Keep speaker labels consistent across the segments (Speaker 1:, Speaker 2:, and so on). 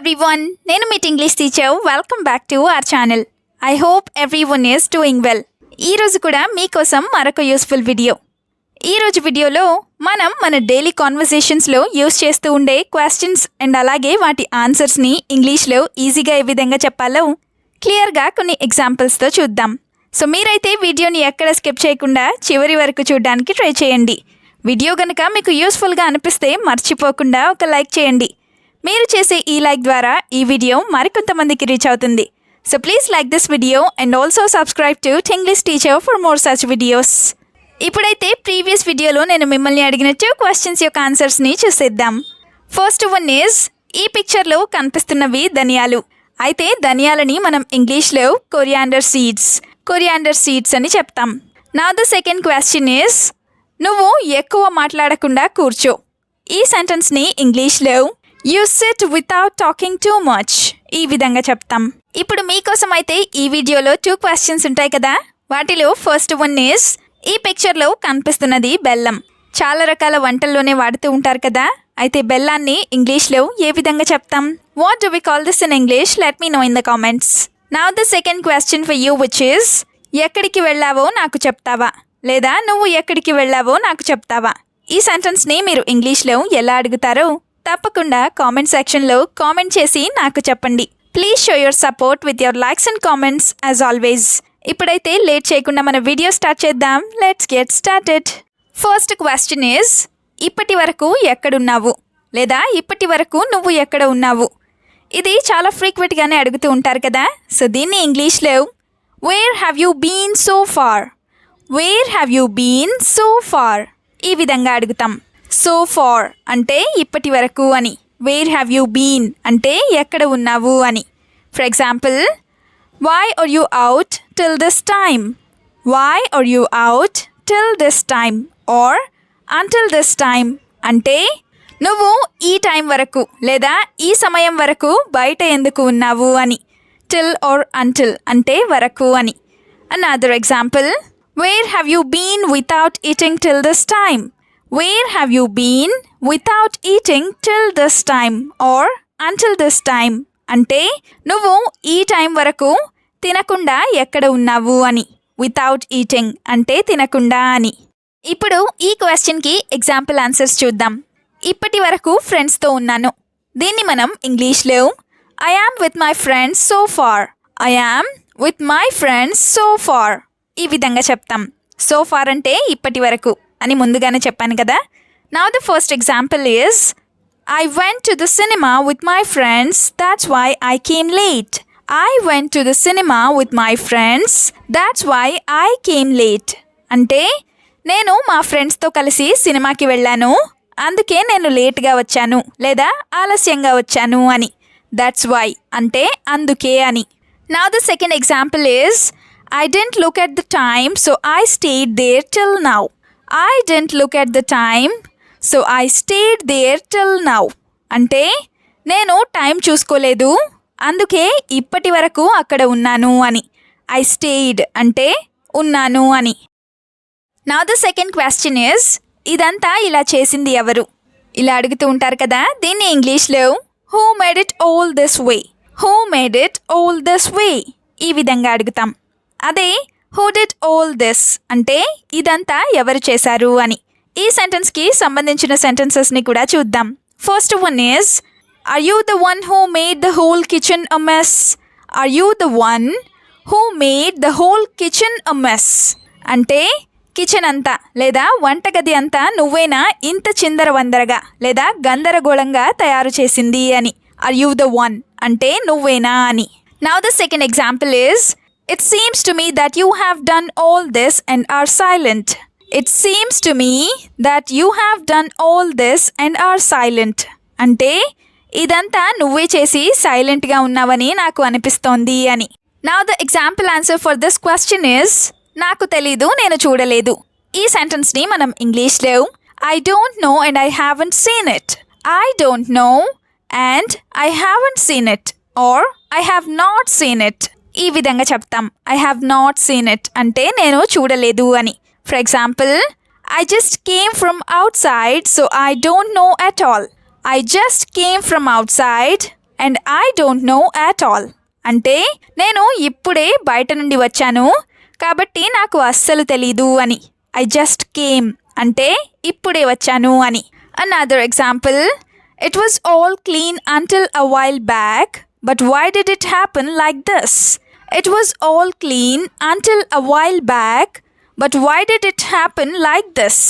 Speaker 1: everyone, నేను మీ English teacher. Welcome back to our channel. I hope everyone is doing well. ఈరోజు కూడా మీకోసం మరొక యూస్ఫుల్ వీడియో. ఈరోజు వీడియోలో మనం మన డైలీ కాన్వర్సేషన్స్లో యూస్ చేస్తూ ఉండే క్వశ్చన్స్ అండ్ అలాగే వాటి ఆన్సర్స్ని ఇంగ్లీష్లో ఈజీగా ఏ విధంగా చెప్పాలో క్లియర్గా కొన్ని ఎగ్జాంపుల్స్తో చూద్దాం. సో మీరైతే వీడియోని ఎక్కడ స్కిప్ చేయకుండా చివరి వరకు చూడడానికి ట్రై చేయండి. వీడియో కనుక మీకు యూస్ఫుల్గా అనిపిస్తే మర్చిపోకుండా ఒక లైక్ చేయండి. మీరు చేసే ఈ లైక్ ద్వారా ఈ వీడియో మరికొంతమందికి రీచ్ అవుతుంది. So please like this video and also subscribe to English teacher for more such videos. ఇప్పుడైతే ప్రీవియస్ వీడియోలో నేను మిమ్మల్ని అడిగినట్టు క్వశ్చన్స్ యొక్క ఆన్సర్స్ని చూసేద్దాం. ఫస్ట్ వన్ ఈజ్, ఈ పిక్చర్లో కనిపిస్తున్నవి ధనియాలు. అయితే ధనియాలని మనం ఇంగ్లీష్లో కొరియాండర్ సీడ్స్ అని చెప్తాం. నా ద సెకండ్ క్వశ్చన్ ఈజ్, నువ్వు ఎక్కువ మాట్లాడకుండా కూర్చో. ఈ సెంటెన్స్ని ఇంగ్లీష్లో you SIT without talking too much ఈ విధంగా చెప్తాం. ఇప్పుడు మీకోసం అయితే ఈ వీడియోలో 2 క్వశ్చన్స్ ఉంటాయి కదా. వాటిలో ఫస్ట్ వన్ ఈజ్, ఈ పిక్చర్లో కనిపిస్తున్నది బెల్లం. చాలా రకాల వంటల్లోనే వాడుతూ ఉంటారు కదా. అయితే బెల్లాన్ని ఇంగ్లీష్లో ఏ విధంగా చెప్తాం? What do we call this in English? Let me know in the comments. Now the second question for you which is, ఎక్కడికి వెళ్ళావో నాకు చెప్తావా, లేదా నువ్వు ఎక్కడికి వెళ్ళావో నాకు చెప్తావా? ఈ సెంటెన్స్ని మీరు ఇంగ్లీష్లో ఎలా అడుగుతారో తప్పకుండా కామెంట్ సెక్షన్లో కామెంట్ చేసి నాకు చెప్పండి. Please show your support with your likes and comments as always. ఇప్పుడైతే లేట్ చేయకుండా మన వీడియో స్టార్ట్ చేద్దాం. Let's get started. First question is, ఇప్పటి వరకు ఎక్కడున్నావు, లేదా ఇప్పటి వరకు నువ్వు ఎక్కడ ఉన్నావు? ఇది చాలా ఫ్రీక్వెంట్గానే అడుగుతూ ఉంటారు కదా. సో దీన్ని ఇంగ్లీష్లో where have you been so far, where have you been so far ఈ విధంగా అడుగుతాం. సో ఫార్ అంటే ఇప్పటి వరకు అని, వేర్ హ్యావ్ యూ బీన్ అంటే ఎక్కడ ఉన్నావు అని. For example, why are you out till this time, why are you out till this time or until this time అంటే నువ్వు ఈ టైం వరకు లేదా ఈ సమయం వరకు బయట ఎందుకు ఉన్నావు అని. టిల్ ఆర్ అంటిల్ అంటే వరకు అని. Another example, where have you been without eating till this time, where have you been without eating till this time or until this time అంటే నువ్వు ఈ టైం వరకు తినకుండా ఎక్కడ ఉన్నావు అని. వితౌట్ ఈటింగ్ అంటే తినకుండా అని. ఇప్పుడు ఈ క్వశ్చన్కి ఎగ్జాంపుల్ ఆన్సర్స్ చూద్దాం. ఇప్పటి వరకు ఫ్రెండ్స్తో ఉన్నాను. దీన్ని మనం ఇంగ్లీష్లో I am with my friends so far, I am with my friends so far ఈ విధంగా చెప్తాం. సో ఫార్ అంటే ఇప్పటి వరకు అని ముందుగానే చెప్పాను కదా. Now the first example is, I went to the cinema with my friends that's why I came late, I went to the cinema with my friends that's why I came late అంటే నేను మా ఫ్రెండ్స్తో కలిసి సినిమాకి వెళ్ళాను, అందుకే నేను లేట్గా వచ్చాను లేదా ఆలస్యంగా వచ్చాను అని. దాట్స్ వై అంటే అందుకే అని. Now the second example is, I didn't look at the time so I stayed there till now, I didn't look at the time so I stayed there till now అంటే నేను time చూసుకోలేదు అందుకే ఇప్పటి వరకు అక్కడ ఉన్నాను అని. I stayed అంటే ఉన్నాను అని. Now the second question is, ఇదంతా ఇలా చేసింది ఎవరు? ఇలా అడుగుతూ ఉంటారు కదా. దీన్ని ఇంగ్లీష్లో who made it all this way, who made it all this way ఈ విధంగా అడుగుతాం. అదే హూ డిడ్ ఆల్ దిస్ అంటే ఇదంతా ఎవరు చేశారు అని. ఈ సెంటెన్స్కి సంబంధించిన సెంటెన్సెస్ని కూడా చూద్దాం. First one is, are you the one who made the whole kitchen a mess, are you the one who made the whole kitchen a mess అంటే కిచెన్ అంతా లేదా వంటగది అంతా నువ్వేనా ఇంత చిందరవందరగా లేదా గందరగోళంగా తయారు చేసింది అని. ఆర్ యూ ద వన్ అంటే నువ్వేనా అని. Now the second example is, it seems to me that you have done all this and are silent, it seems to me that you have done all this and are silent అంటే ఇదంతా నువ్వే చేసి సైలెంట్గా ఉన్నావని నాకు అనిపిస్తోంది అని. Now the example answer for this question is, నాకు తెలీదు నేను చూడలేదు. ఈ సెంటెన్స్ని మనం ఇంగ్లీష్లో I don't know and I haven't seen it, I don't know and I haven't seen it or I have not seen it ఈ విధంగా చెప్తాం. I have not seen it అంటే నేను చూడలేదు అని. For example, I just came from out side so I don't know at all, I just came from outside and I don't know at all. అంటే నేను ఇప్పుడే బయట నుండి వచ్చాను కాబట్టి నాకు అస్సలు తెలీదు అని. ఐ జస్ట్ కేమ్ అంటే ఇప్పుడే వచ్చాను అని. Another example, it was all clean until a while back but why did it happen like this. It was all clean until a while back but why did it happen like this.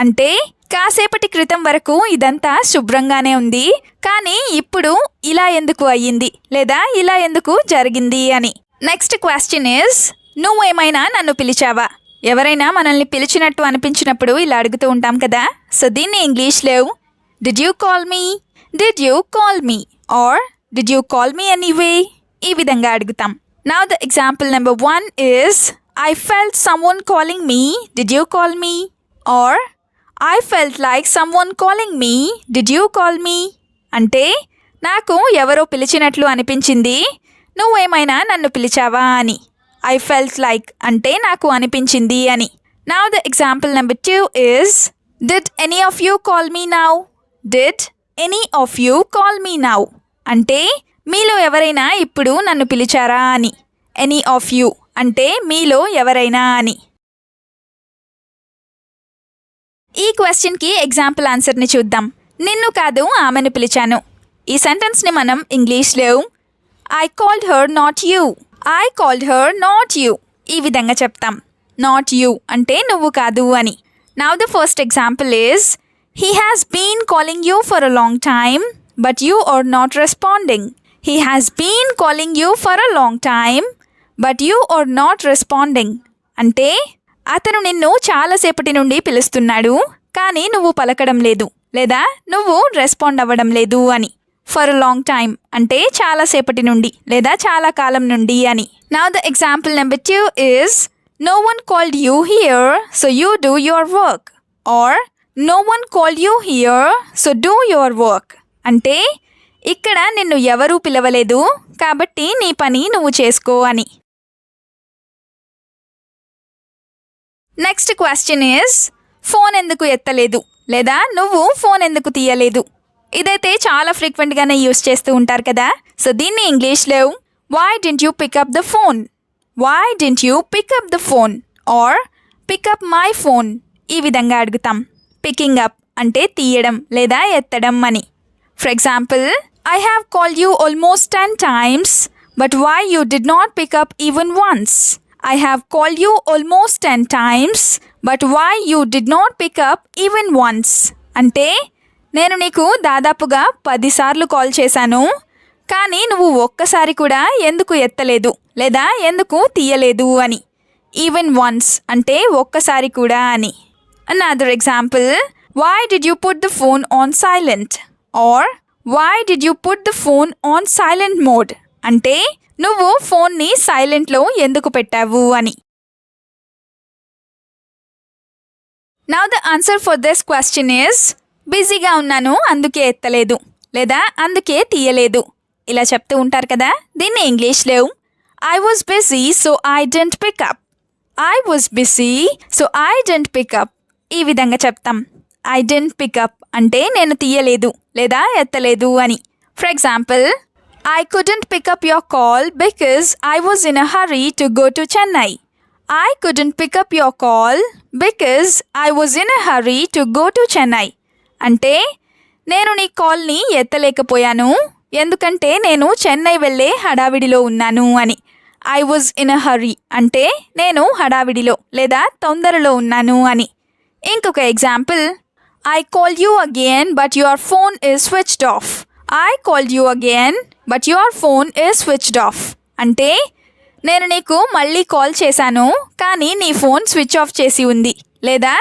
Speaker 1: అంటే కాసేపటి క్రితం వరకు ఇదంతా శుభ్రంగానే ఉంది కానీ ఇప్పుడు ఇలా ఎందుకు అయ్యింది లేదా ఇలా ఎందుకు జరిగింది అని. నెక్స్ట్ క్వశ్చన్ ఈజ్, నువ్వేమైనా నన్ను పిలిచావా? ఎవరైనా మనల్ని పిలిచినట్టు అనిపించినప్పుడు ఇలా అడుగుతూ ఉంటాం కదా. సో దీన్ని ఇంగ్లీష్లో did you call me, did you call me or did you call me anyway ఈ విధంగా అడుగుతాం. Now the example number 1 is, I felt someone calling me, did you call me or I felt like someone calling me, did you call me. అంటే నాకు ఎవరో పిలిచినట్లు అనిపించింది, నువ్వేమైనా నన్ను పిలిచావా అని. I felt like అంటే నాకు అనిపించింది అని. Now the example number 2 is, did any of you call me now? Did any of you call me now? అంటే మీలో ఎవరైనా ఇప్పుడు నన్ను పిలిచారా అని. Any of you అంటే మీలో ఎవరైనా అని. ఈ క్వశ్చన్కి ఎగ్జాంపుల్ ఆన్సర్ని చూద్దాం. నిన్ను కాదు ఆమెను పిలిచాను. ఈ సెంటెన్స్ని మనం ఇంగ్లీష్లో I called her not you, I called her not you ఈ విధంగా చెప్తాం. నాట్ యూ అంటే నువ్వు కాదు అని. Now the first example is, he has been calling you for a long time but you are not responding. He has been calling you for a long time but you are not responding. అంటే అతను నిన్ను చాలాసేపటి నుండి పిలుస్తున్నాడు కానీ నువ్వు పలకడం లేదు లేదా నువ్వు రెస్పాండ్ అవ్వడం లేదు అని. ఫర్ లాంగ్ టైమ్ అంటే చాలాసేపటి నుండి లేదా చాలా కాలం నుండి అని. Now the example number 2 is, no one called you here so you do your work or no one called you here so do your work. అంటే ఇక్కడ నిన్ను ఎవరూ పిలవలేదు కాబట్టి నీ పని నువ్వు చేసుకో అని. నెక్స్ట్ క్వశ్చన్ ఈజ్, ఫోన్ ఎందుకు ఎత్తలేదు లేదా నువ్వు ఫోన్ ఎందుకు తీయలేదు. ఇదైతే చాలా ఫ్రీక్వెంట్గానే యూస్ చేస్తూ ఉంటారు కదా. సో దీన్ని ఇంగ్లీష్లో why didn't you pick up the phone, why didn't you pick up the phone or pick up my phone ఈ విధంగా అడుగుతాం. పికింగ్ అప్ అంటే తీయడం లేదా ఎత్తడం అని. For example, I have called you almost 10 times but why you did not pick up even once. I have called you almost 10 times but why you did not pick up even once. అంటే నేను నీకు దాదాపుగా 10 సార్లు call చేశాను కానీ నువ్వు ఒక్కసారి కూడా ఎందుకు ఎత్తలేదు లేదా ఎందుకు తీయలేదు అని. ఈవెన్ వన్స్ అంటే ఒక్కసారి కూడా అని. Another example, why did you put the phone on silent or why did you put the phone on silent mode. అంటే నువ్వు ఫోన్ని సైలెంట్లో ఎందుకు పెట్టావు అని. Now the answer for this question is, బిజీగా ఉన్నాను అందుకే ఎత్తలేదు లేదా అందుకే తీయలేదు ఇలా చెప్తూ ఉంటారు కదా. దీన్ని ఇంగ్లీష్లో I was busy so I didn't pick up, I was busy so I didn't pick up ఈ విధంగా చెప్తాం. ఐ డెంట్ పికప్ అంటే నేను తీయలేదు లేదా ఎత్తలేదు అని. For example, I couldn't pick up your call because I was in a hurry to go to Chennai. I couldn't pick up your call because I was in a hurry to go to Chennai. అంటే నేను నీ కాల్ని ఎత్తలేకపోయాను ఎందుకంటే నేను చెన్నై వెళ్ళే హడావిడిలో ఉన్నాను అని. I was in a hurry అంటే నేను హడావిడిలో లేదా తొందరలో ఉన్నాను అని. ఇంకొక example, I called you again but your phone is switched off. I called you again but your phone is switched off. అంటే నేను నీకు మళ్ళీ కాల్ చేశాను కానీ నీ ఫోన్ స్విచ్ ఆఫ్ చేసి ఉంది లేదా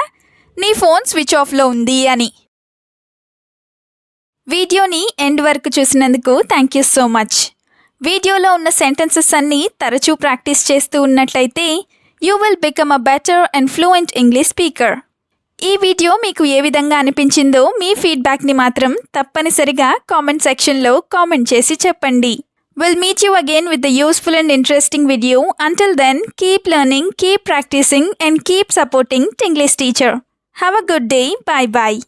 Speaker 1: నీ ఫోన్ స్విచ్ ఆఫ్లో ఉంది అని. వీడియోని ఎండ్ వరకు చూసినందుకు థ్యాంక్ యూ సో మచ్. వీడియోలో ఉన్న సెంటెన్సెస్ అన్నీ తరచూ ప్రాక్టీస్ చేస్తూ ఉన్నట్లయితే you will become a better and fluent English speaker. ఈ వీడియో మీకు ఏ విధంగా అనిపించిందో మీ ఫీడ్బ్యాక్ని మాత్రం తప్పనిసరిగా కామెంట్ సెక్షన్లో కామెంట్ చేసి చెప్పండి. We'll meet you again with a useful and interesting video. Until then, keep learning, keep practicing and keep supporting Tinglish Teacher. Have a good day. Bye-bye.